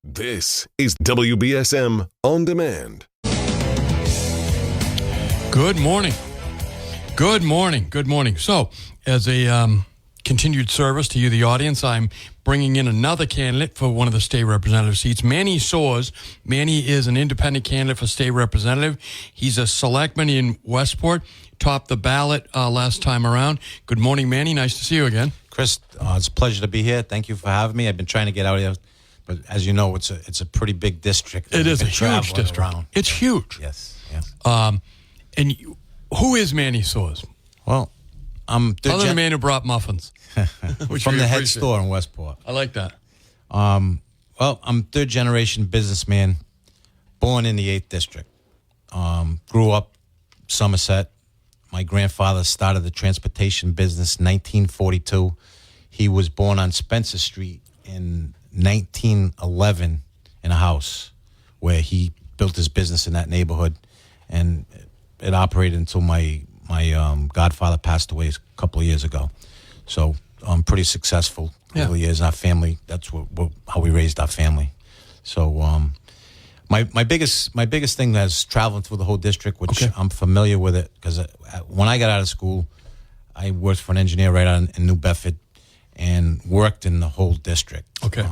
This is WBSM On Demand. Good morning. Good morning. Good morning. So, as a continued service to you, the audience, I'm bringing in another candidate for one of the state representative seats, Manny Soares. Manny is an independent candidate for state representative. He's a selectman in Westport, topped the ballot last time around. Good morning, Manny. Nice to see you again. Chris, it's a pleasure to be here. Thank you for having me. I've been trying to get out here, but as you know, it's a pretty big district. It is a huge district. Around. It's huge. Yes. And who is Manny Soares? Well, I'm other than the man who brought muffins. From the head store in Westport. I like that. Well, I'm third generation businessman, born in the 8th district. Grew up Somerset. My grandfather started the transportation business in 1942. He was born on Spencer Street in 1911 in a house where he built his business in that neighborhood, and it operated until my godfather passed away a couple of years ago. So I'm pretty successful over the years. Our family, that's how we raised our family. So my biggest thing is traveling through the whole district, which I'm familiar with it because when I got out of school, I worked for an engineer right out in New Bedford and worked in the whole district. Okay.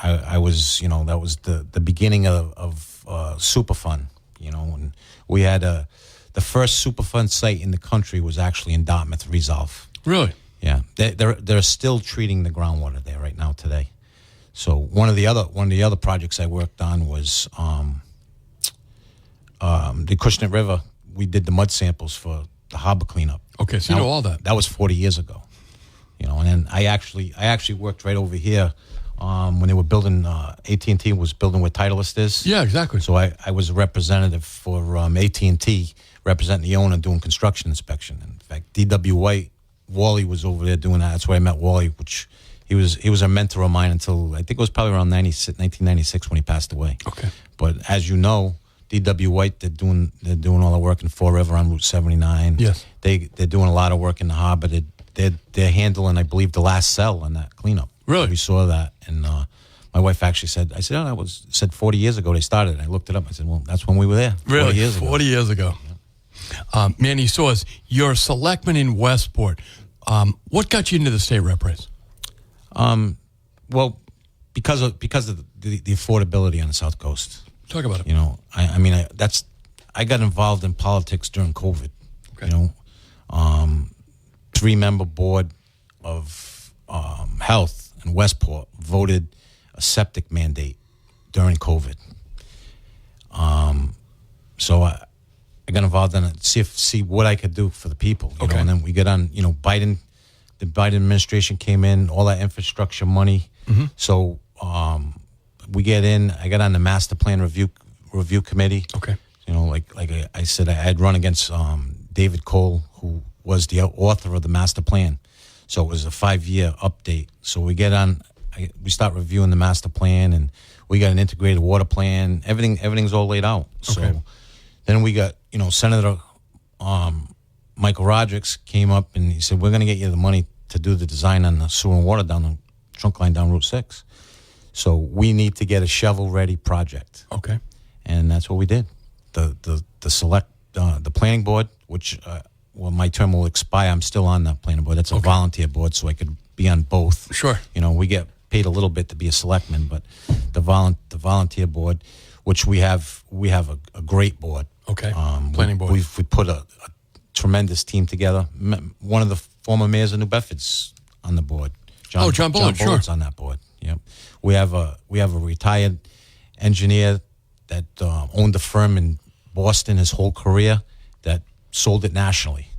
I was, that was the beginning of Superfund, and we had the first Superfund site in the country was actually in Dartmouth, Resolve. Really? Yeah. They're still treating the groundwater there right now today. So one of the other projects I worked on was the Acushnet River. We did the mud samples for the harbor cleanup. Okay, so you know all that. That was 40 years ago. And then I actually worked right over here when they were building, AT&T was building where Titleist is. Yeah, exactly. So I was a representative for AT&T, representing the owner doing construction inspection. In fact, D.W. White, Wally was over there doing that. That's where I met Wally, which he was a mentor of mine until I think it was probably around 1996 when he passed away. Okay. But as you know, D.W. White, they're doing all the work in Fall River on Route 79. Yes. They're doing a lot of work in the harbor. They're handling, I believe, the last cell on that cleanup. Really? We saw that, and my wife actually said, said 40 years ago they started. And I looked it up. I said, well, that's when we were there. Really? 40 years ago. Yeah. Manny Soares, you're a selectman in Westport. What got you into the state rep race? Well, because of the affordability on the South Coast. Talk about it. I got involved in politics during COVID. Okay. 3-member board of health in Westport voted a septic mandate during COVID. So I got involved in it, see what I could do for the people. You know? And then we get on, Biden. The Biden administration came in, all that infrastructure money. Mm-hmm. So we get in. I got on the master plan review committee. Okay. Like I said, I had run against David Cole, who was the author of the master plan. So it was a 5-year update. So we get on. We start reviewing the master plan, and we got an integrated water plan. Everything's all laid out. Okay. So then we got Senator Michael Rodrigues came up and he said, we're going to get you the money to do the design on the sewer and water down the trunk line down Route 6. So we need to get a shovel-ready project. Okay. And that's what we did. The planning board, which, my term will expire. I'm still on that planning board. That's a volunteer board, so I could be on both. Sure. We get paid a little bit to be a selectman, but the volunteer board, which we have a great board. Okay. Planning board. We put a tremendous team together. One of the former mayors of New Bedford's on the board. John Bullitt's on that board. Yep. We have a retired engineer that owned a firm in Boston his whole career that sold it nationally.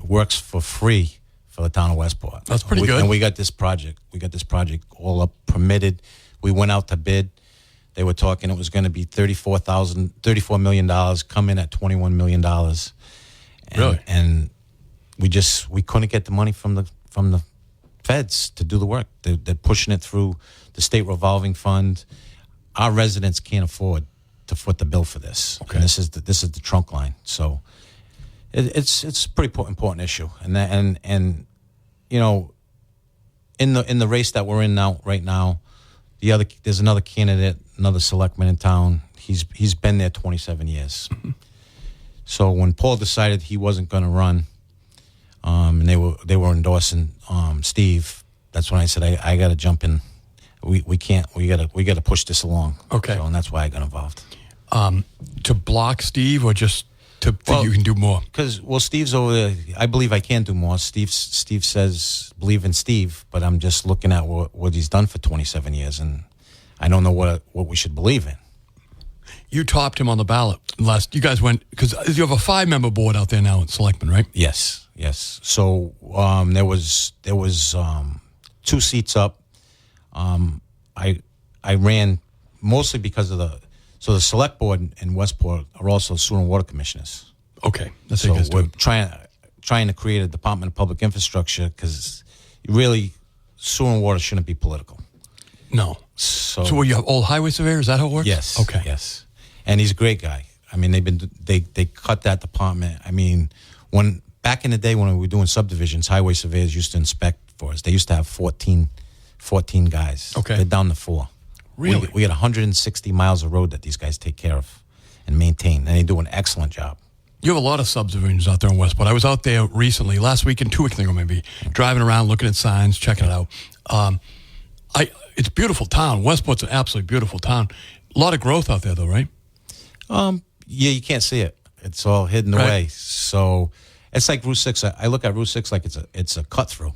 Works for free for the town of Westport. That's pretty good. And we got this project. All up permitted. We went out to bid. They were talking it was going to be $34 million, come in at $21 million. Really? And we couldn't get the money from the feds to do the work. They're pushing it through the state revolving fund. Our residents can't afford to foot the bill for this. Okay. And this is the trunk line. So it's a pretty important issue. And in the race that we're in right now, There's another candidate, another selectman in town. He's been there 27 years. Mm-hmm. So when Paul decided he wasn't going to run, and they were endorsing Steve, that's when I said I got to jump in. We can't. We got to push this along. Okay. So, and that's why I got involved. To block Steve, or just to think you can do more? Because Steve's over there. I believe I can do more. Steve says believe in Steve, but I'm just looking at what he's done for 27 years, and I don't know what we should believe in. You topped him on the ballot last. You guys went because you have a 5-member board out there now in Selectmen, right? Yes. So there was 2 seats up. I ran mostly because of the select board in Westport are also sewer and water commissioners. Okay, that's so we're trying to create a Department of Public Infrastructure because really sewer and water shouldn't be political. No. So you have old highway surveyor? Is that how it works? Yes. Okay. Yes. And he's a great guy. I mean, they cut that department. I mean, back in the day when we were doing subdivisions, highway surveyors used to inspect for us. They used to have 14 guys. Okay. They're down to 4. Really? We got 160 miles of road that these guys take care of and maintain, and they do an excellent job. You have a lot of subdivisions out there in Westport. I was out there recently, last week and 2 weeks ago maybe, driving around, looking at signs, checking it out. It's a beautiful town. Westport's an absolutely beautiful town. A lot of growth out there, though, right? Yeah, you can't see it. It's all hidden away. So it's like Route 6. I look at Route 6 like it's a cut through.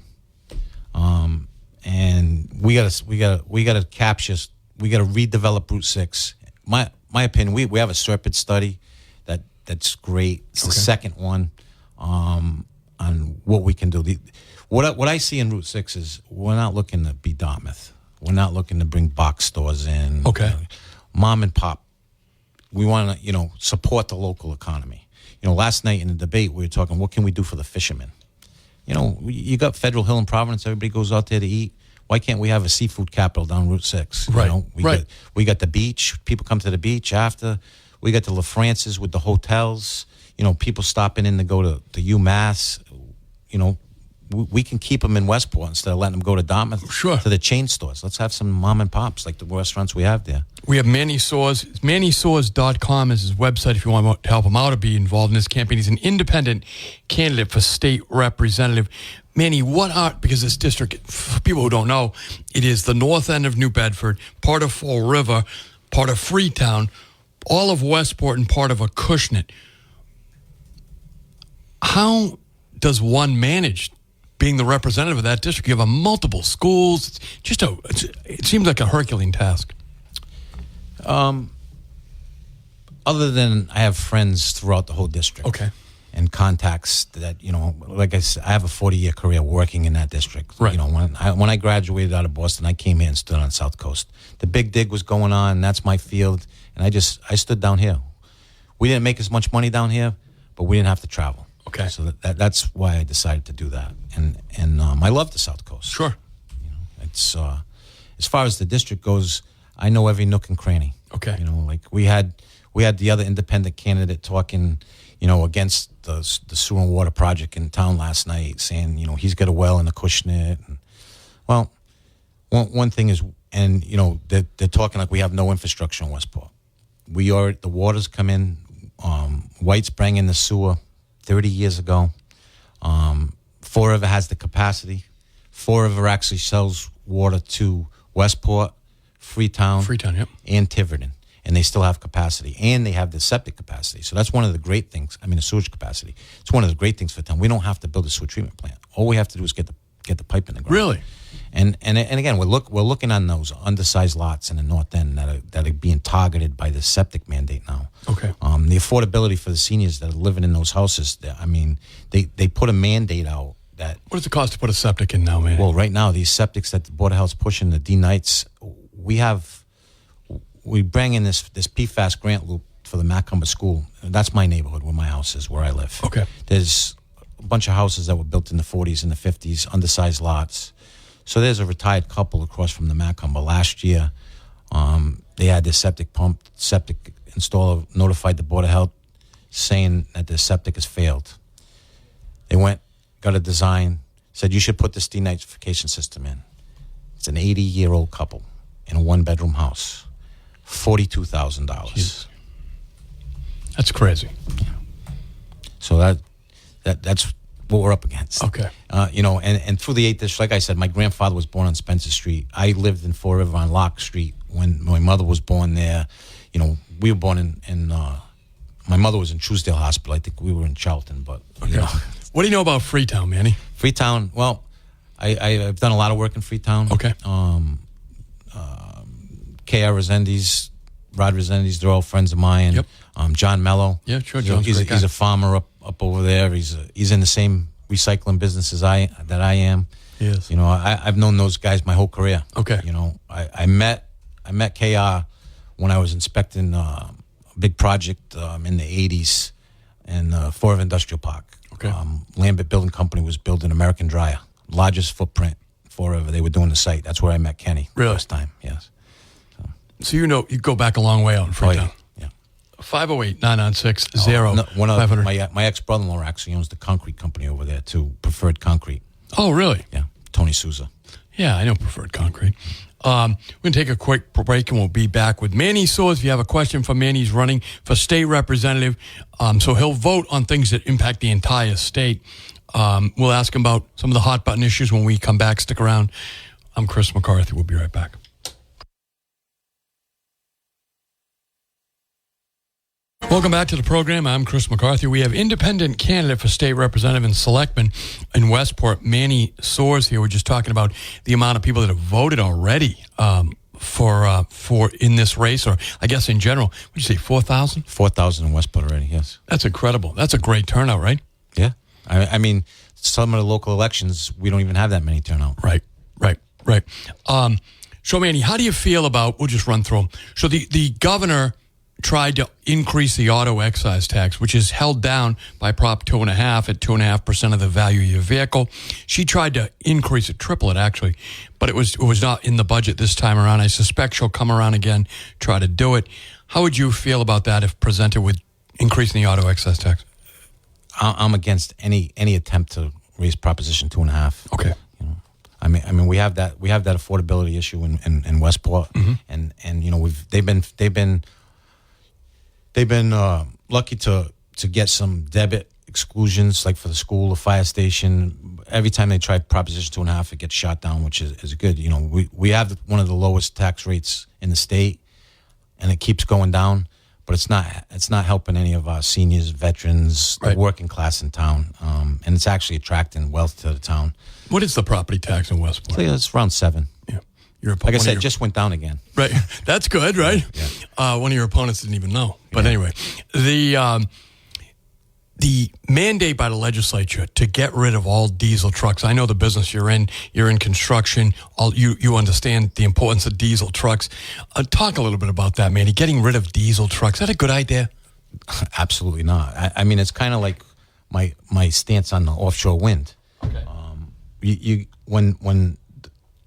And we gotta capture. We got to redevelop Route 6. My opinion, we have a Serpent study that's great. It's the second one on what we can do. What I see in Route 6 is we're not looking to be Dartmouth. We're not looking to bring box stores in. Okay. Mom and pop. We want to, support the local economy. Last night in the debate, we were talking, what can we do for the fishermen? You got Federal Hill and Providence. Everybody goes out there to eat. Why can't we have a seafood capital down Route 6? Right. We got the beach. People come to the beach after. We got the LaFrance's with the hotels. People stopping in to go to UMass. We can keep them in Westport instead of letting them go to Dartmouth. Sure. To the chain stores. Let's have some mom and pops like the restaurants we have there. We have Manny Soares. MannySoares.com is his website if you want to help him out or be involved in this campaign. He's an independent candidate for state representative. Manny, because this district, for people who don't know, it is the north end of New Bedford, part of Fall River, part of Freetown, all of Westport, and part of Acushnet. How does one manage being the representative of that district? You have multiple schools. It seems like a Herculean task. Other than I have friends throughout the whole district. Okay. And contacts that, like I said, I have a 40-year career working in that district. Right. When I graduated out of Boston, I came here and stood on South Coast. The big dig was going on. That's my field. And I stood down here. We didn't make as much money down here, but we didn't have to travel. Okay. So that's why I decided to do that. And I love the South Coast. Sure. It's as far as the district goes, I know every nook and cranny. Okay. Like we had the other independent candidate talking, against the sewer and water project in town last night, saying, he's got a well in Acushnet. Well, one thing is, and they're talking like we have no infrastructure in Westport. The waters come in. White sprang in the sewer 30 years ago. Fall River has the capacity. Fall River actually sells water to Westport, Freetown, yep. and Tiverton. And they still have capacity. And they have the septic capacity. So that's one of the great things. I mean, the sewage capacity. It's one of the great things for town. We don't have to build a sewer treatment plant. All we have to do is get the pipe in the ground. Really? And again, we're looking on those undersized lots in the north end that are being targeted by the septic mandate now. Okay. The affordability for the seniors that are living in those houses. They put a mandate out that. What does it cost to put a septic in now, man? Well, right now these septics that the Board of Health's pushing, the D-Nights, we bring in this PFAS grant loop for the Macomber School. That's my neighborhood where my house is, where I live. Okay. There's a bunch of houses that were built in the 40s and the 50s, undersized lots. So there's a retired couple across from the Macomber. Last year, they had this septic installer notified the Board of Health saying that the septic has failed. They went, got a design, said you should put this denitrification system in. It's an 80-year-old couple. in a one-bedroom house, $42,000. That's crazy. So that's what we're up against. Okay. And through the 8th district, like I said, my grandfather was born on Spencer Street. I lived in Fall River on Locke Street when my mother was born there. We were born in my mother was in Truesdale Hospital. I think we were in Charlton, but What do you know about Freetown, Manny? Freetown. Well, I've done a lot of work in Freetown. Okay. K.R. Resendiz, Rod Resendiz, they're all friends of mine. Yep. John Mello. Yeah, sure. John's He's a farmer up over there. He's in the same recycling business as I am. Yes. I've known those guys my whole career. Okay. I met KR when I was inspecting a big project in the 80s in Fall River Industrial Park. Okay. Lambert Building Company was building American Dryer, largest footprint Fall River. They were doing the site. That's where I met Kenny first time. Yes. So you go back a long way out in Freetown. Yeah. 508-996-0500. My ex-brother-in-law actually owns the concrete company over there too, Preferred Concrete. Oh, really? Yeah, Tony Souza. Yeah, I know Preferred Concrete. We're going to take a quick break, and we'll be back with Manny Soares. If you have a question for Manny, he's running for state representative, so he'll vote on things that impact the entire state. We'll ask him about some of the hot-button issues when we come back. Stick around. I'm Chris McCarthy. We'll be right back. Welcome back to the program. I'm Chris McCarthy. We have independent candidate for state representative and selectman in Westport, Manny Soares here. We're just talking about the amount of people that have voted already for in this race, or I guess in general. What did you say, 4,000? 4,000 in Westport already, yes. That's incredible. That's a great turnout, right? Yeah. I mean, some of the local elections, we don't even have that many turnout. Right. So, Manny, how do you feel about, we'll just run through them. So the governor tried to increase the auto excise tax, which is held down by Prop 2.5 at 2.5% of the value of your vehicle. She tried to increase it, triple it actually, but it was not in the budget this time around. I suspect she'll come around again, try to do it. How would you feel about that if presented with increasing the auto excise tax? I'm against any attempt to raise Proposition 2.5. Okay. I mean, we have that affordability issue in Westport, and they've been lucky to get some debit exclusions, like for the school, the fire station. Every time they try Proposition 2.5, it gets shot down, which is good. We have one of the lowest tax rates in the state, and it keeps going down. But it's not helping any of our seniors, veterans, the working class in town, and it's actually attracting wealth to the town. What is the property tax in Westport? It's around 7. Yeah. Like I said, it just went down again. Right. That's good, right? Yeah. One of your opponents didn't even know. But anyway, the mandate by the legislature to get rid of all diesel trucks. I know the business you're in construction. You understand the importance of diesel trucks. Talk a little bit about that, Manny. Getting rid of diesel trucks. Is that a good idea? Absolutely not. I mean, it's kind of like my stance on the offshore wind. Okay.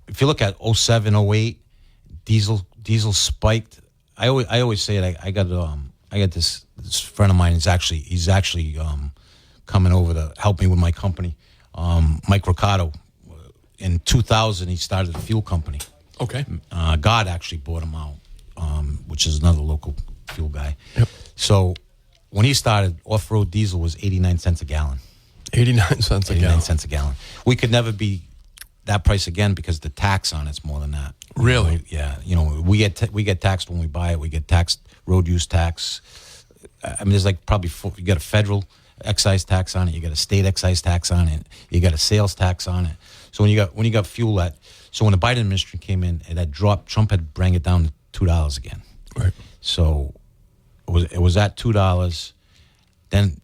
If you look at 07, 08, diesel spiked. I always say it. I got this friend of mine. He's actually coming over to help me with my company. Mike Ricardo. In 2000, he started a fuel company. Okay. God actually bought him out, which is another local fuel guy. Yep. So when he started, off-road diesel was 89 cents a gallon. 89 cents a gallon. 89 cents a gallon. We could never be that price again because the tax on it's more than that. Really? Yeah. We get taxed when we buy it. We get taxed road use tax. I mean, there's like probably you get a federal excise tax on it. You got a state excise tax on it. You got a sales tax on it. So when you got fuel when the Biden administration came in, that dropped. Trump had bring it down to $2 again. Right. So it was at $2. Then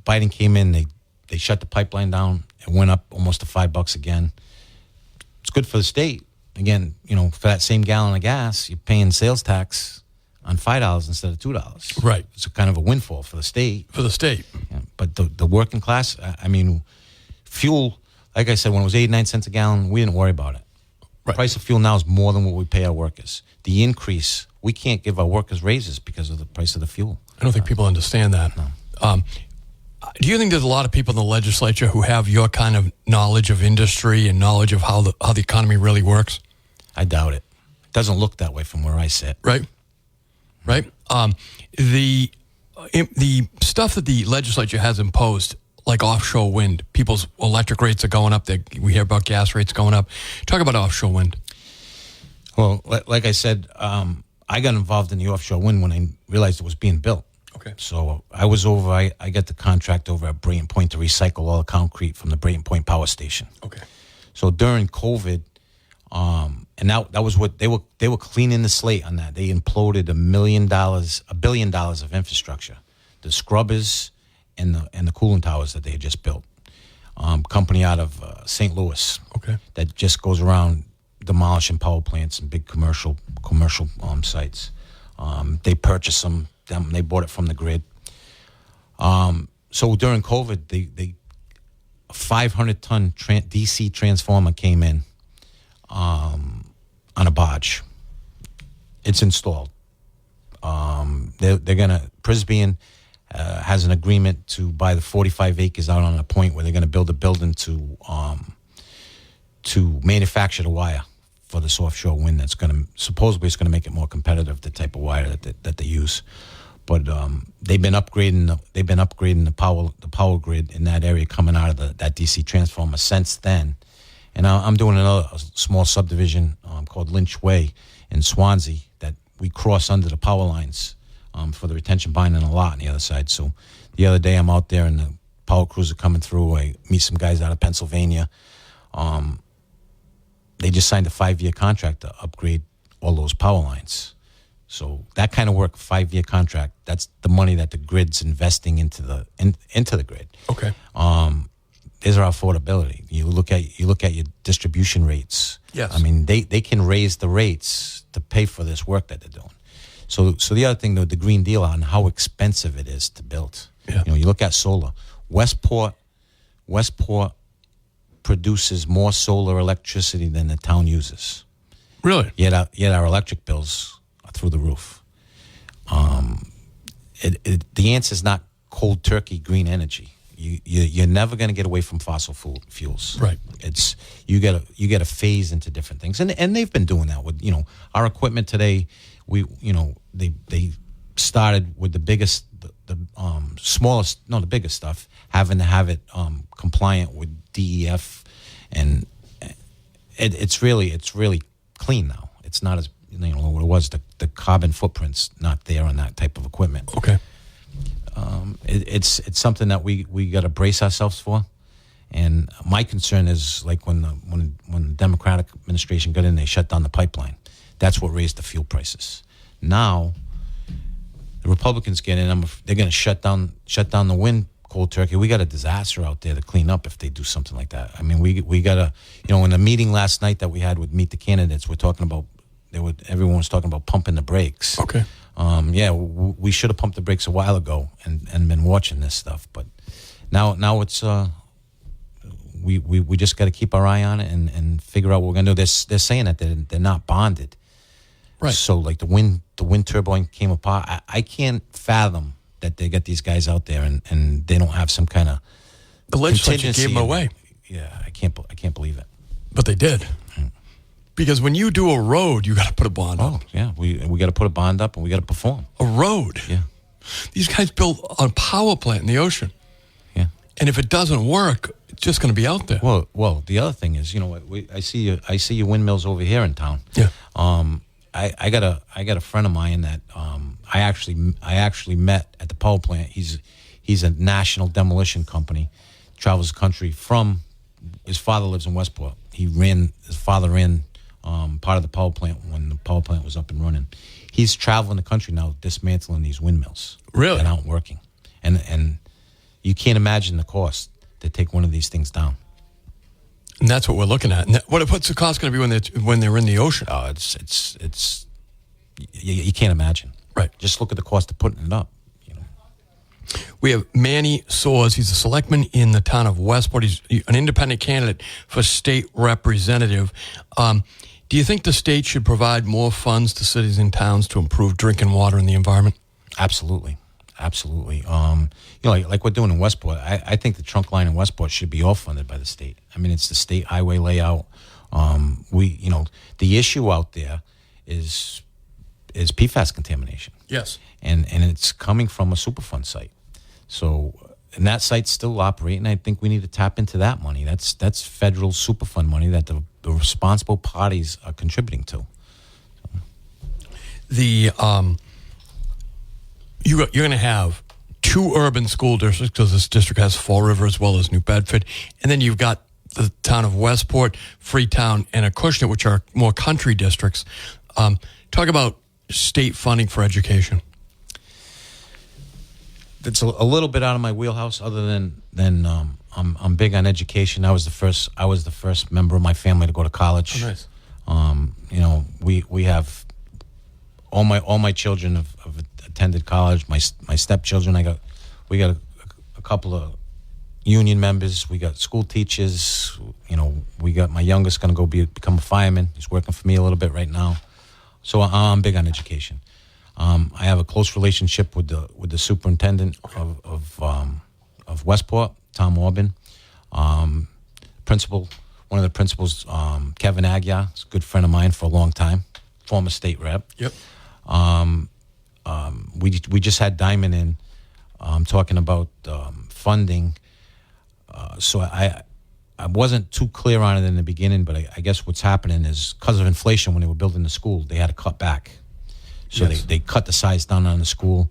Biden came in. They shut the pipeline down. It went up almost to $5 again. It's good for the state. Again, for that same gallon of gas, you're paying sales tax on $5 instead of $2. Right. It's a kind of a windfall for the state. Yeah, but the working class, I mean, fuel, like I said, when it was 89 cents a gallon, we didn't worry about it. Right. The price of fuel now is more than what we pay our workers. The increase, we can't give our workers raises because of the price of the fuel. I don't think people understand that. No. Do you think there's a lot of people in the legislature who have your kind of knowledge of industry and knowledge of how the economy really works? I doubt it. doesn't look that way from where I sit. Right. The stuff that the legislature has imposed, like offshore wind, people's electric rates are going up. We hear about gas rates going up. Talk about offshore wind. Well, like I said, I got involved in the offshore wind when I realized it was being built. Okay. So I was over. I got the contract over at Brayton Point to recycle all the concrete from the Brayton Point power station. Okay. So during COVID, and that was what they were cleaning the slate on that. They imploded $1 billion of infrastructure, the scrubbers and the cooling towers that they had just built. Company out of St. Louis. Okay. That just goes around demolishing power plants and big commercial sites. They purchased them. They bought it from the grid. So during COVID, they a 500-ton DC transformer came in on a barge. It's installed. They're gonna Prisbean has an agreement to buy the 45 acres out on a point where they're gonna build a building to manufacture the wire for this offshore wind. That's supposedly it's gonna make it more competitive, the type of wire that they use. But they've been upgrading the power grid in that area coming out of that DC transformer since then. And I'm doing a small subdivision called Lynch Way in Swansea that we cross under the power lines for the retention bind and a lot on the other side. So the other day I'm out there and the power crews are coming through. I meet some guys out of Pennsylvania. They just signed a 5-year contract to upgrade all those power lines. So that kind of work, 5-year contract, that's the money that the grid's investing into the grid. Okay. There's our affordability. You look at your distribution rates. Yes. I mean, they can raise the rates to pay for this work that they're doing. So the other thing, though, the Green Deal on how expensive it is to build. Yeah. You look at solar. Westport produces more solar electricity than the town uses. Really? Yet our electric bills are through the roof. The answer is not cold turkey green energy. You're never going to get away from fossil fuels. Right. It's you got to phase into different things, and they've been doing that with our equipment today. They started with the biggest, the smallest, no, the biggest stuff, having to have it compliant with DEF, and it's really clean now. It's not as what it was. The carbon footprint's not there on that type of equipment. Okay. It's something that we got to brace ourselves for, and my concern is like when the Democratic administration got in, they shut down the pipeline. That's what raised the fuel prices. Now, the Republicans get in, they're going to shut down the wind cold turkey. We got a disaster out there to clean up if they do something like that. I mean, we got to, in the meeting last night that we had with Meet the Candidates, we're talking about everyone was talking about pumping the brakes. Okay. We should have pumped the brakes a while ago and been watching this stuff, but now it's we just got to keep our eye on it and figure out what we're gonna do. They're saying that they're not bonded, right? So like the wind turbine came apart. I can't fathom that they got these guys out there and they don't have some kind of the legislature gave them away. Yeah, I can't believe it, but they did. Because when you do a road, you got to put a bond up. Yeah, we got to put a bond up and we got to perform. A road? Yeah. These guys built a power plant in the ocean. Yeah. And if it doesn't work, it's just going to be out there. Well, the other thing is, I see your windmills over here in town. Yeah. I got a friend of mine that I actually met at the power plant. He's a national demolition company, travels the country from. His father lives in Westport. His father ran part of the power plant when the power plant was up and running. He's traveling the country now dismantling these windmills. Really? That aren't working. And you can't imagine the cost to take one of these things down. And that's what we're looking at. And what's the cost going to be when they're in the ocean? Oh, it's you can't imagine. Right. Just look at the cost of putting it up. We have Manny Soares. He's a selectman in the town of Westport. He's an independent candidate for state representative. Do you think the state should provide more funds to cities and towns to improve drinking water and the environment? Absolutely. Like we're doing in Westport, I think the trunk line in Westport should be all funded by the state. I mean, it's the state highway layout. The issue out there is PFAS contamination. Yes. And it's coming from a Superfund site. So, and that site's still operating. I think we need to tap into that money. That's federal Superfund money that the responsible parties are contributing to. The you're going to have 2 urban school districts, because this district has Fall River as well as New Bedford, and then you've got the town of Westport, Freetown, and Acushnet, which are more country districts. Talk about state funding for education. It's a little bit out of my wheelhouse. Other than I'm big on education. I was the first member of my family to go to college. Oh, nice. You know, we have all my children have attended college. My stepchildren, we got a couple of union members. We got school teachers. You know, we got my youngest going to go become a fireman. He's working for me a little bit right now. So I'm big on education. I have a close relationship with the superintendent of Westport, Tom Orban. One of the principals, Kevin Aguiar, is a good friend of mine for a long time, former state rep. Yep. We just had Diamond in talking about funding. So I wasn't too clear on it in the beginning, but I guess what's happening is because of inflation, when they were building the school, they had to cut back. So yes. they cut the size down on the school.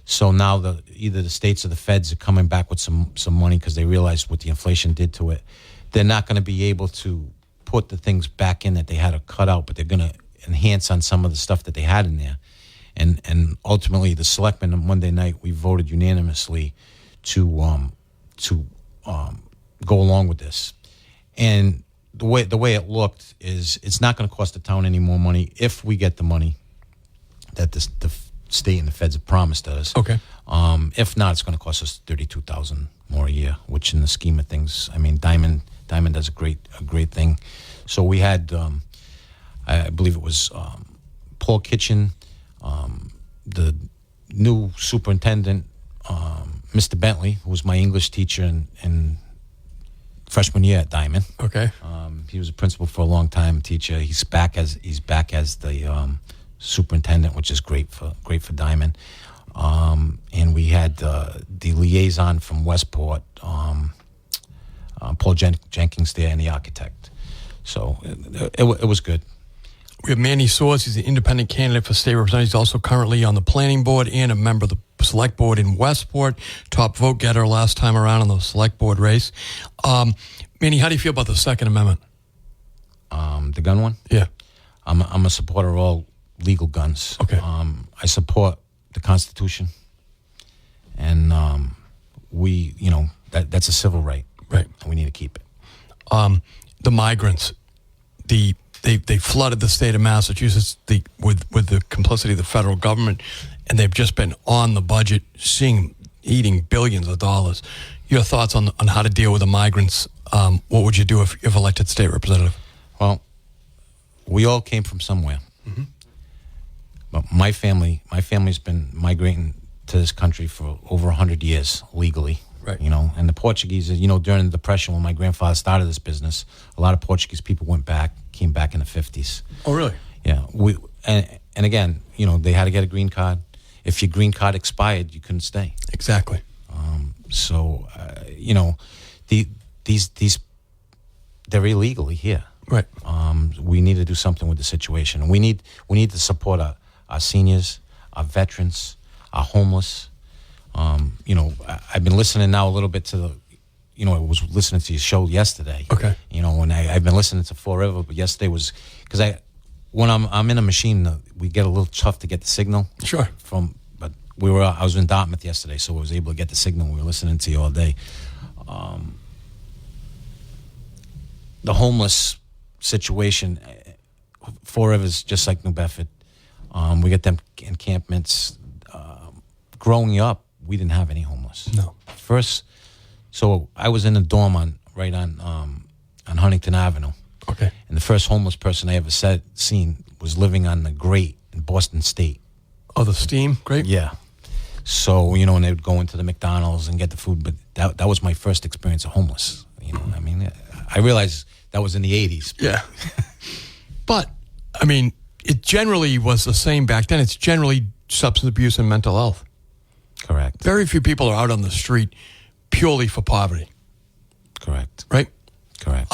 So now either the states or the feds are coming back with some money because they realized what the inflation did to it. They're not going to be able to put the things back in that they had to cut out, but they're going to enhance on some of the stuff that they had in there. And ultimately, the selectmen on Monday night, we voted unanimously to go along with this. And the way it looked is it's not going to cost the town any more money if we get the money that the state and the feds have promised us. Okay. If not, it's going to cost us $32,000 more a year, which in the scheme of things, I mean, Diamond does a great thing. So we had, I believe it was Paul Kitchen, the new superintendent, Mr. Bentley, who was my English teacher in freshman year at Diamond. Okay. He was a principal for a long time, teacher. He's back as the superintendent, which is great for Diamond. And we had the liaison from Westport, Paul Jenkins there, and the architect. So it was good. We have Manny Soares. He's an independent candidate for state representative. He's also currently on the planning board and a member of the select board in Westport. Top vote getter last time around in the select board race. Manny, how do you feel about the Second Amendment? The gun one? Yeah. I'm a supporter of all legal guns. Okay. I support the Constitution, and that's a civil right. Right. And we need to keep it. The migrants, they flooded the state of Massachusetts with the complicity of the federal government, and they've just been on the budget, eating billions of dollars. Your thoughts on how to deal with the migrants? What would you do if elected state representative? Well, we all came from somewhere. Mm-hmm. But my family's been migrating to this country for over 100 years legally. Right. You know, and the Portuguese, during the Depression when my grandfather started this business, a lot of Portuguese people came back in the 50s. Oh, really? Yeah. And again, they had to get a green card. If your green card expired, you couldn't stay. Exactly. These they're illegally here. Right. We need to do something with the situation. We need to support our seniors, our veterans, our homeless. I've been listening now a little bit to I was listening to your show yesterday. Okay. And I've been listening to Forever, but yesterday was because when I'm in a machine, we get a little tough to get the signal. Sure. But I was in Dartmouth yesterday, so I was able to get the signal. We were listening to you all day. The homeless situation, Forever is just like New Bedford. We get them encampments. Growing up, we didn't have any homeless. No. So I was in a dorm on Huntington Avenue. Okay. And the first homeless person I ever seen was living on the grate in Boston State. Oh, the steam grate? Yeah. So, and they would go into the McDonald's and get the food, but that was my first experience of homeless. I mean, I realized that was in the 80s. Yeah. But, I mean, it generally was the same back then. It's generally substance abuse and mental health. Correct. Very few people are out on the street purely for poverty. Correct. Right? Correct.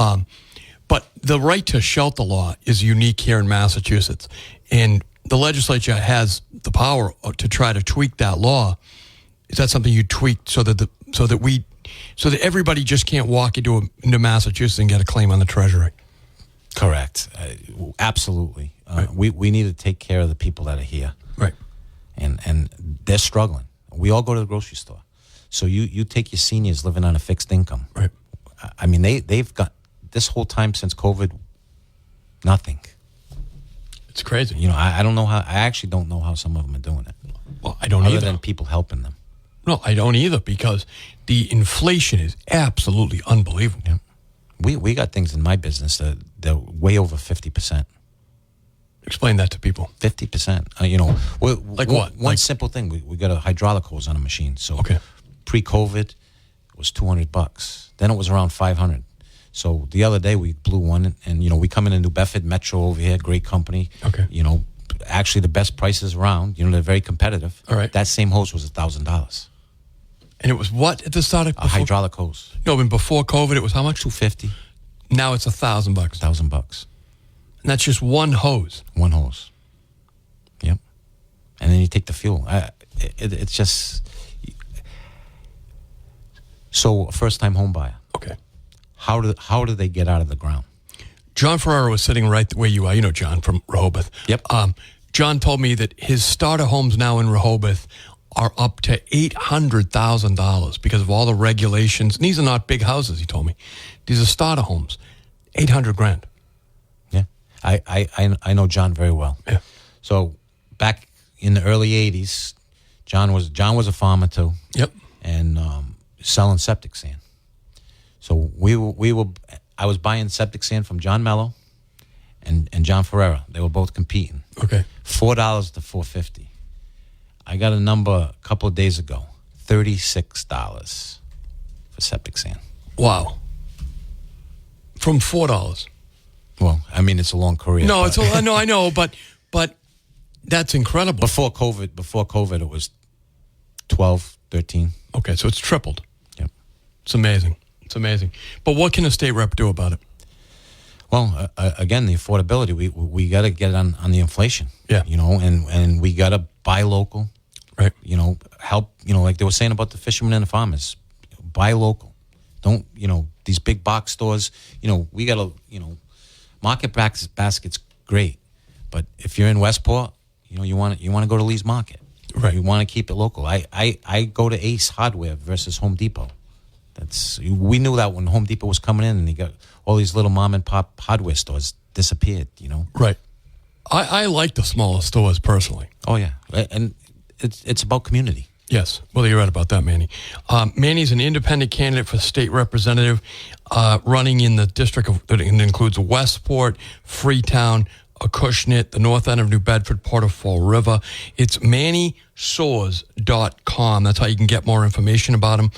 But the right to shelter law is unique here in Massachusetts. And the legislature has the power to try to tweak that law. Is that something you tweak so that everybody just can't walk into Massachusetts and get a claim on the Treasury? Correct. Absolutely. Right. We need to take care of the people that are here. Right. And they're struggling. We all go to the grocery store. So you take your seniors living on a fixed income. Right. I mean, they've got this whole time since COVID, nothing. It's crazy. You know, I don't know how. I actually don't know how some of them are doing it. Well, I don't other either. than people helping them. No, I don't either, because the inflation is absolutely unbelievable. Yeah. We got things in my business that they're way over 50%. Explain that to people. 50%. You know, like what? One simple thing. We got a hydraulic hose on a machine. So okay. Pre-COVID, it was $200. Then it was around $500. So the other day we blew one, and you know, we come in New Bedford Metro over here, great company. Okay. You know, actually the best prices around. You know, they're very competitive. All right. That same hose was $1,000. And it was what at the start of a hydraulic hose? No, but before COVID, it was how much? $250. Now it's $1,000. $1,000. And that's just one hose. One hose. Yep. And then you take the fuel. It's just so a first-time home buyer. Okay. How do they get out of the ground? John Ferrara was sitting right where you are. You know John from Rehoboth. Yep. John told me that his starter homes now in Rehoboth are up to $800,000 because of all the regulations. And these are not big houses, he told me. These are starter homes. $800,000. Yeah. I know John very well. Yeah. So back in the early 80s, John was a farmer too. Yep. And selling septic sand. So I was buying septic sand from John Mello and John Ferrera. They were both competing. Okay. $4 to $4.50. I got a number a couple of days ago, $36 for septic sand. Wow. From $4. Well, I mean, it's a long career. No, I know, but that's incredible. Before COVID, it was 12, 13. Okay, so it's tripled. Yep. It's amazing. It's amazing. But what can a state rep do about it? Well, again, the affordability. We got to get on the inflation. Yeah. You know, and we got to buy local. Right. You know, help. You know, like they were saying about the fishermen and the farmers. Buy local. Don't. You know, these big box stores. You know, we got to. You know, Market Basket's great, but if you're in Westport, you know, you want to go to Lee's Market. Right. You want to keep it local. I go to Ace Hardware versus Home Depot. We knew that when Home Depot was coming in, and you got all these little mom and pop hardware stores disappeared. You know. Right. I like the smaller stores personally. Oh yeah, and it's about community. Yes. Well, you're right about that, Manny. Manny's an independent candidate for state representative, running in the district that includes Westport, Freetown, Acushnet, the north end of New Bedford, part of Fall River. It's MannySoares.com. That's how you can get more information about him.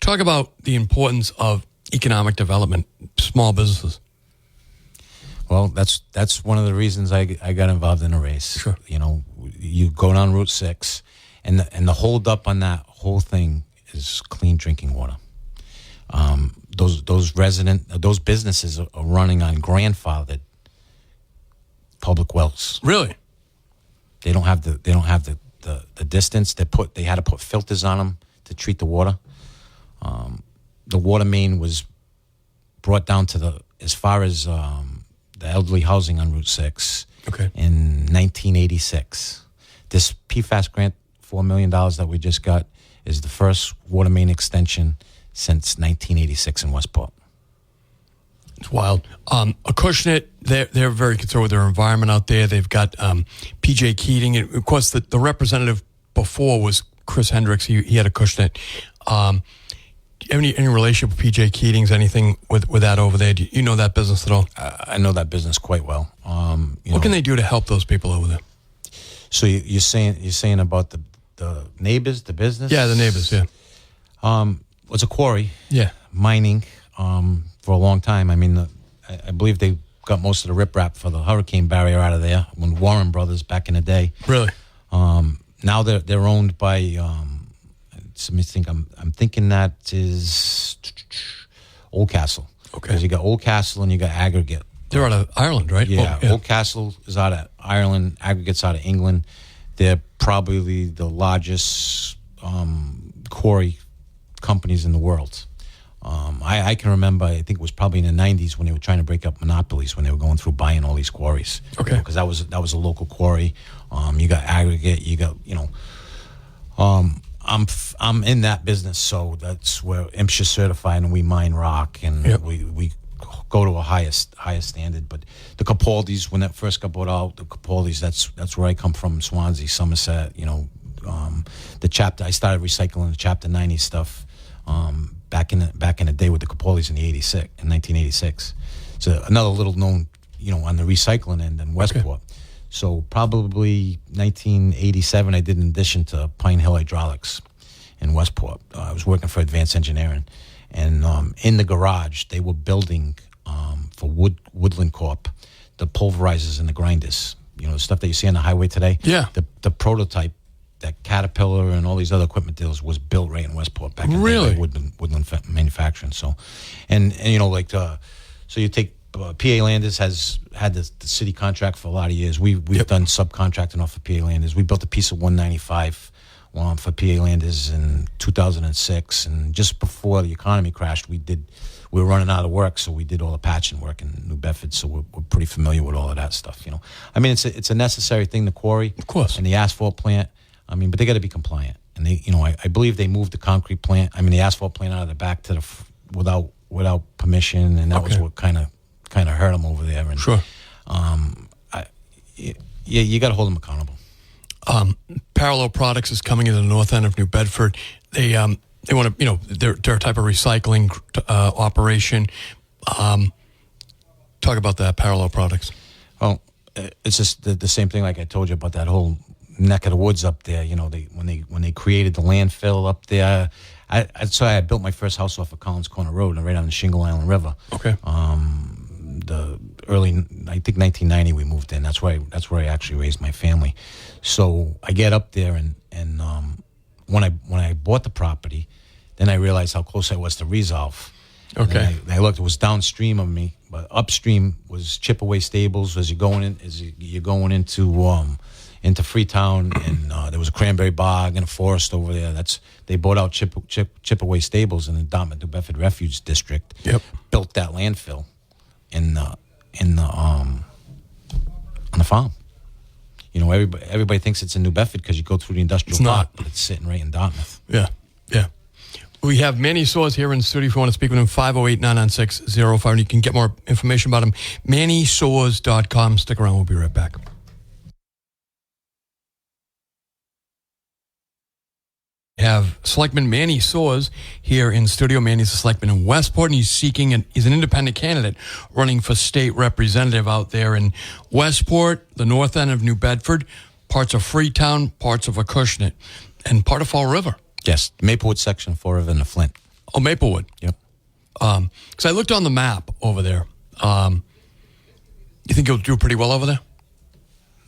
Talk about the importance of economic development, small businesses. Well, that's one of the reasons I got involved in a race. Sure. You know, you go down Route 6, and the hold up on that whole thing is clean drinking water. Those businesses are running on grandfathered public wells. Really? They don't have the distance. They had to put filters on them to treat the water. The water main was brought down to as far as the elderly housing on Route 6 in 1986. This PFAS grant, $4 million that we just got, is the first water main extension since 1986 in Westport. It's wild. Acushnet, they're very concerned with their environment out there. They've got P.J. Keating. And of course, the representative before was Chris Hendricks. He had Acushnet. Any relationship with P.J. Keating's, anything with that over there? Do you know that business at all? I know that business quite well. What can they do to help those people over there? So you're saying about the neighbors, the business? Yeah, the neighbors, yeah. It's a quarry. Yeah. Mining for a long time. I mean, I believe they got most of the riprap for the hurricane barrier out of there. When Warren Brothers back in the day. Really? Now they're owned by. Let me think. I'm thinking that is Oldcastle. Okay. Because you got Oldcastle and you got Aggregate. They're out of Ireland, right? Yeah. Oh, yeah. Oldcastle is out of Ireland. Aggregate's out of England. They're probably the largest quarry companies in the world. I can remember, I think it was probably in the 90s when they were trying to break up monopolies, when they were going through buying all these quarries. Okay. Because that was a local quarry. You got Aggregate, you got, I'm in that business, so that's where MSHA certified, and we mine rock, and Yep. we go to a highest standard. But the Capaldis, when that first got bought out, the Capaldis, that's where I come from, Swansea, Somerset. The chapter, I started recycling the Chapter 90 stuff back in the day with the Capaldis in 1986. So another little known, on the recycling end in Westport. Okay. So probably 1987, I did an addition to Pine Hill Hydraulics in Westport. I was working for Advanced Engineering, and in the garage they were building for Woodland Corp the pulverizers and the grinders. The stuff that you see on the highway today. Yeah. The prototype that Caterpillar and all these other equipment dealers was built right in Westport back in really? the day by Woodland Manufacturing. So, and so you take. PA Landers has had the city contract for a lot of years. We've done subcontracting off of PA Landers. We built a piece of 195 for PA Landers in 2006, and just before the economy crashed, we were running out of work, so we did all the patching work in New Bedford. So we're pretty familiar with all of that stuff. I mean, it's a necessary thing, the quarry, of course, and the asphalt plant. I mean, but they got to be compliant, and they, I believe they moved the concrete plant. I mean, the asphalt plant out of the back to without permission, and that was what kind of hurt them over there. And, sure. You got to hold them accountable. Parallel Products is coming into the north end of New Bedford. They want to, they're a type of recycling operation. Talk about that, Parallel Products. Well, it's just the same thing like I told you about that whole neck of the woods up there. When they created the landfill up there, I built my first house off of Collins Corner Road, right on the Shingle Island River. Okay. The early, I think 1990, we moved in. That's where I actually raised my family. So I get up there, and when I bought the property, then I realized how close I was to Resolve. Okay. And I looked; it was downstream of me, but upstream was Chipaway Stables. As you're going into Freetown, and there was a cranberry bog and a forest over there. They bought out Chipaway Stables in the Dartmouth New Bedford Refuge District. Yep. Built that landfill on the farm. Everybody thinks it's in New Bedford because you go through the industrial park, but it's sitting right in Dartmouth. Yeah. We have Manny Soares here in the studio. If you want to speak with him, 508-996-05. And you can get more information about him, MannySoares.com. Stick around. We'll be right back. Have Selectman Manny Soares here in studio. Manny's a selectman in Westport, and he's an independent candidate running for state representative out there in Westport, the north end of New Bedford, parts of Freetown, parts of Acushnet, and part of Fall River. Yes, Maplewood section, Fall River, and the Flint. Oh, Maplewood. Yep. Because I looked on the map over there. You think you'll do pretty well over there?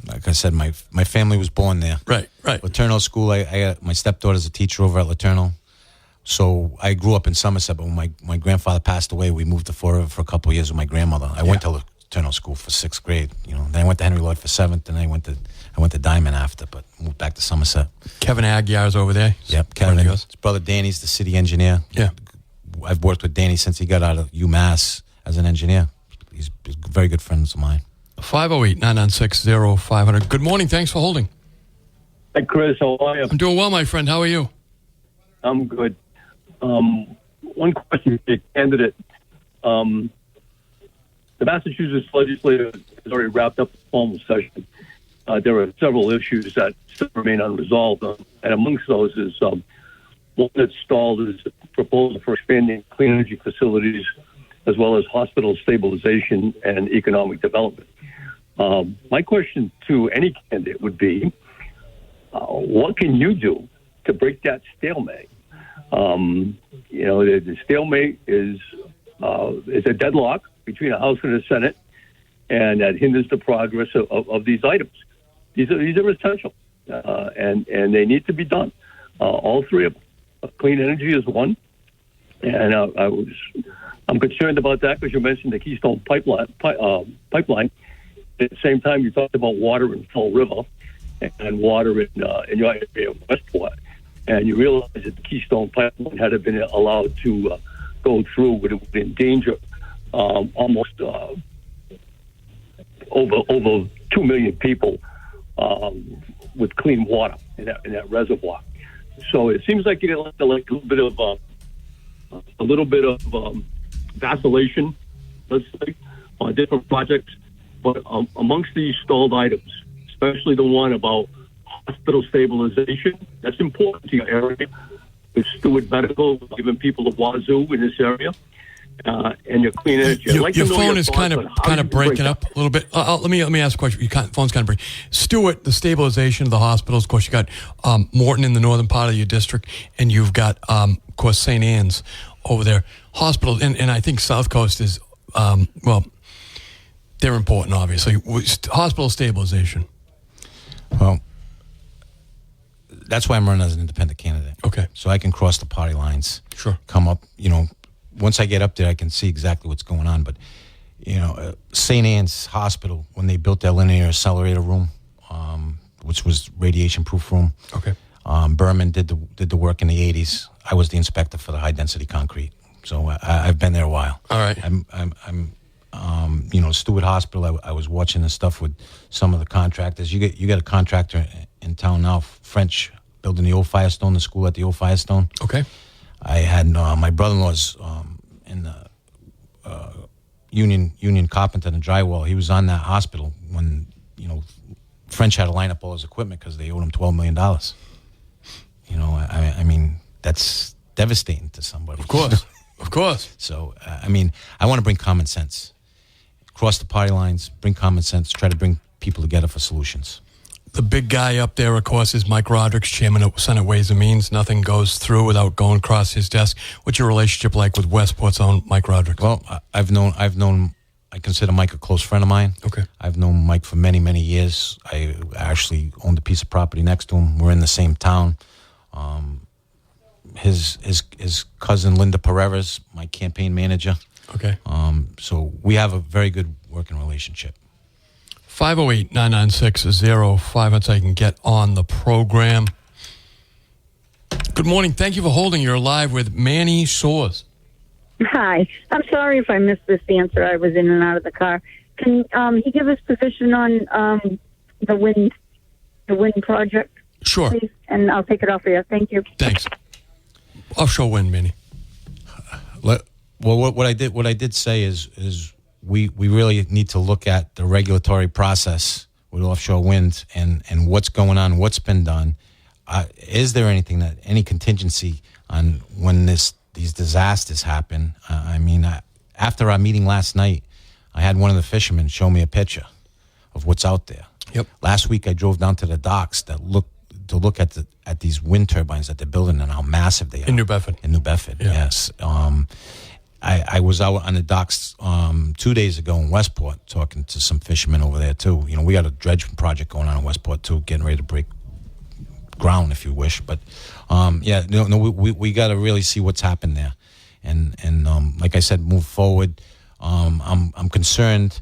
Like I said, my family was born there. Right. Laterno School, I got my stepdaughter's a teacher over at Laterno. So I grew up in Somerset, but when my grandfather passed away, we moved to Fall River for a couple of years with my grandmother. I went to Laterno School for 6th grade. Then I went to Henry Lloyd for 7th, and I went to Diamond after, but moved back to Somerset. Kevin Aguiar's over there. Yep, Kevin. His brother Danny's the city engineer. Yeah. I've worked with Danny since he got out of UMass as an engineer. He's very good friends of mine. 508-996-0500. Good morning. Thanks for holding. Hi, Chris. How are you? I'm doing well, my friend. How are you? I'm good. One question to the candidate. The Massachusetts legislature has already wrapped up the formal session. There are several issues that still remain unresolved, and amongst those is one that's stalled is a proposal for expanding clean energy facilities as well as hospital stabilization and economic development. My question to any candidate would be, what can you do to break that stalemate? The stalemate is a deadlock between a House and a Senate, and that hinders the progress of these items. These are essential, and they need to be done. All three of them. Clean energy is one, and I'm concerned about that because you mentioned the Keystone pipeline. At the same time, you talked about water in Fall River and water in your area of Westport, and you realize that the Keystone pipeline had been allowed to go through, would have endangered almost over 2 million people with clean water in that reservoir. So it seems like you get a little bit of vacillation, let's say, on different projects. But amongst these stalled items, especially the one about hospital stabilization, that's important to your area. With Stewart Medical, giving people a wazoo in this area, and your clean energy. Your phone is kind of breaking up a little bit. Let me ask a question. Your phone's kind of breaking. Stewart, the stabilization of the hospitals. Of course, you got Morton in the northern part of your district, and you've got, of course, St. Anne's over there. Hospitals, and I think South Coast is they're important, obviously. Hospital stabilization. Well, that's why I'm running as an independent candidate. Okay. So I can cross the party lines. Sure. Come up, once I get up there, I can see exactly what's going on. But, St. Anne's Hospital, when they built their linear accelerator room, which was radiation-proof room. Okay. Berman did the work in the 80s. I was the inspector for the high-density concrete. So I've been there a while. All right. Stewart Hospital, I was watching this stuff with some of the contractors. You get a contractor in town now, French, building the old Firestone, the school at the old Firestone. Okay. I had my brother-in-law's in the union carpenter and drywall. He was on that hospital when French had to line up all his equipment because they owed him $12 million. I mean that's devastating to somebody. Of course, of course. So I want to bring common sense, cross the party lines, bring common sense, try to bring people together for solutions. The big guy up there, of course, is Mike Roderick's chairman of Senate Ways and Means. Nothing goes through without going across his desk. What's your relationship like with Westport's own Mike Roderick? Well, I consider Mike a close friend of mine. Okay. I've known Mike for many, many years. I actually owned a piece of property next to him. We're in the same town. His cousin, Linda Pereira's my campaign manager. Okay. So we have a very good working relationship. 508-996-05. That's how you can get on the program. Good morning. Thank you for holding. You're live with Manny Soares. Hi. I'm sorry if I missed this answer. I was in and out of the car. Can he give his position on the wind project? Sure. Please? And I'll take it off of you. Thank you. Thanks. Offshore wind, Manny. Well, what I did say is we really need to look at the regulatory process with offshore wind and what's going on, what's been done. Is there any contingency on when these disasters happen? After our meeting last night, I had one of the fishermen show me a picture of what's out there. Yep. Last week I drove down to the docks to look at these wind turbines that they're building and how massive they are. In New Bedford. Yeah. Yes. I was out on the docks 2 days ago in Westport talking to some fishermen over there too. We got a dredge project going on in Westport too, getting ready to break ground if you wish. But we got to really see what's happened there, and like I said, move forward. I'm concerned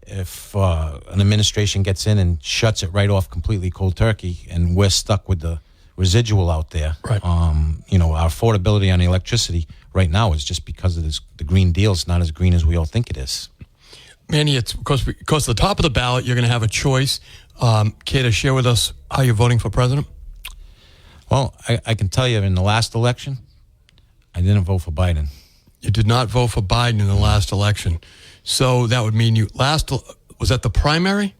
if an administration gets in and shuts it right off completely cold turkey, and we're stuck with the residual out there. Right. Our affordability on electricity right now is just because of the Green Deal. It's not as green as we all think it is. Manny, it's because at the top of the ballot, you're going to have a choice. Care to share with us how you're voting for president? Well, I can tell you in the last election, I didn't vote for Biden. You did not vote for Biden in the last election. So that would mean was that the primary?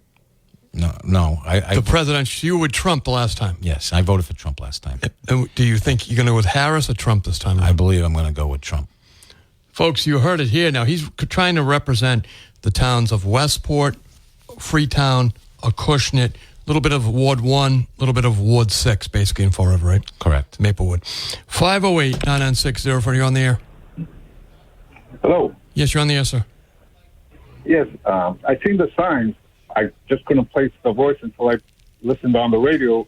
No. The presidential, you were with Trump the last time. Yes, I voted for Trump last time. And do you think you're going to go with Harris or Trump this time? I believe I'm going to go with Trump. Folks, you heard it here. Now, he's trying to represent the towns of Westport, Freetown, Acushnet, a little bit of Ward 1, a little bit of Ward 6, basically in Fall River, right? Correct. Maplewood. 508-9960. You're on the air. Hello. Yes, you're on the air, sir. Yes, I seen the signs. I just couldn't place the voice until I listened on the radio.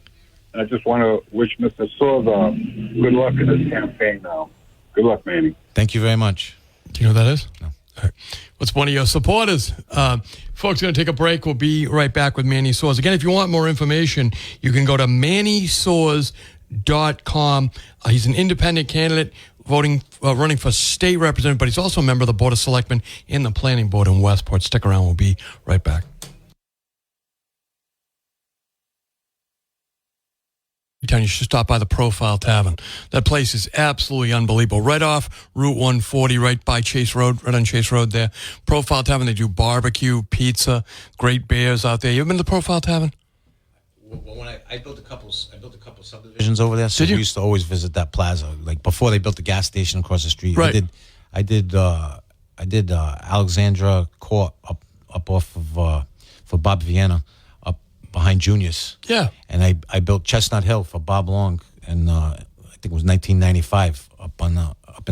And I just want to wish Mr. Soares good luck in his campaign now. Good luck, Manny. Thank you very much. Do you know who that is? No. All right. What's one of your supporters? Folks, going to take a break. We'll be right back with Manny Soares. Again, if you want more information, you can go to MannySoares.com. He's an independent candidate running for state representative, but he's also a member of the Board of Selectmen and the Planning Board in Westport. Stick around. We'll be right back. You should stop by the Profile Tavern. That place is absolutely unbelievable. Right off Route 140, right by Chase Road, right on Chase Road there. Profile Tavern, they do barbecue, pizza, great beers out there. You ever been to the Profile Tavern? Well, when I built a couple subdivisions over there, so we used to always visit that plaza. Like before they built the gas station across the street. Right. I did Alexandra Court up off of for Bob Vienna. Behind Junior's. Yeah. And I built Chestnut Hill for Bob Long, and I think it was 1995 up in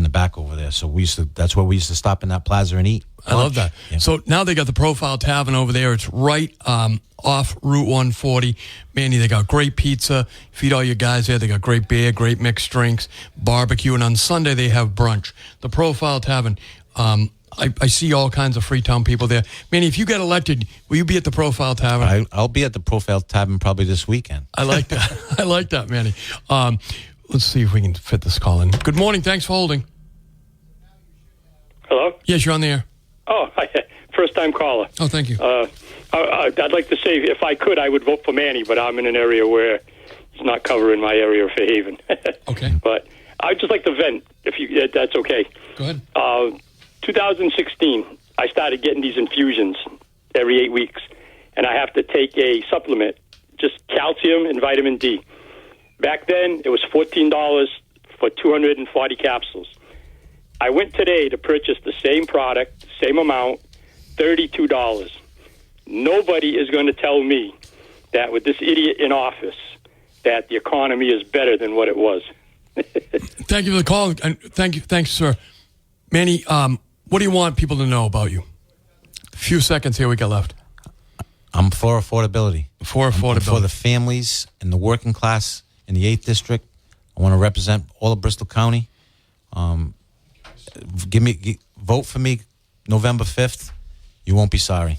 the back over there. So that's where we used to stop in that plaza and eat. I love that. Yeah. So now they got the Profile Tavern over there. It's right off Route 140. Manny, they got great pizza. Feed all your guys there. They got great beer, great mixed drinks, barbecue, and on Sunday they have brunch. The Profile Tavern. I see all kinds of Freetown people there. Manny, if you get elected, will you be at the Profile Tavern? I'll be at the Profile Tavern probably this weekend. I like that. I like that, Manny. Let's see if we can fit this call in. Good morning. Thanks for holding. Hello? Yes, you're on the air. Oh, first-time caller. Oh, thank you. I'd like to say, if I could, I would vote for Manny, but I'm in an area where he's not covering my area of Fairhaven. Okay. But I'd just like to vent, if that's okay. Go ahead. 2016, I started getting these infusions every 8 weeks, and I have to take a supplement, just calcium and vitamin D. Back then, it was $14 for 240 capsules. I went today to purchase the same product, same amount, $32. Nobody is going to tell me that with this idiot in office that the economy is better than what it was. Thank you for the call. And thanks, sir. Manny, what do you want people to know about you? A few seconds here we got left. I'm for affordability. For affordability. I'm for the families and the working class in the 8th District. I want to represent all of Bristol County. Vote for me November 5th. You won't be sorry.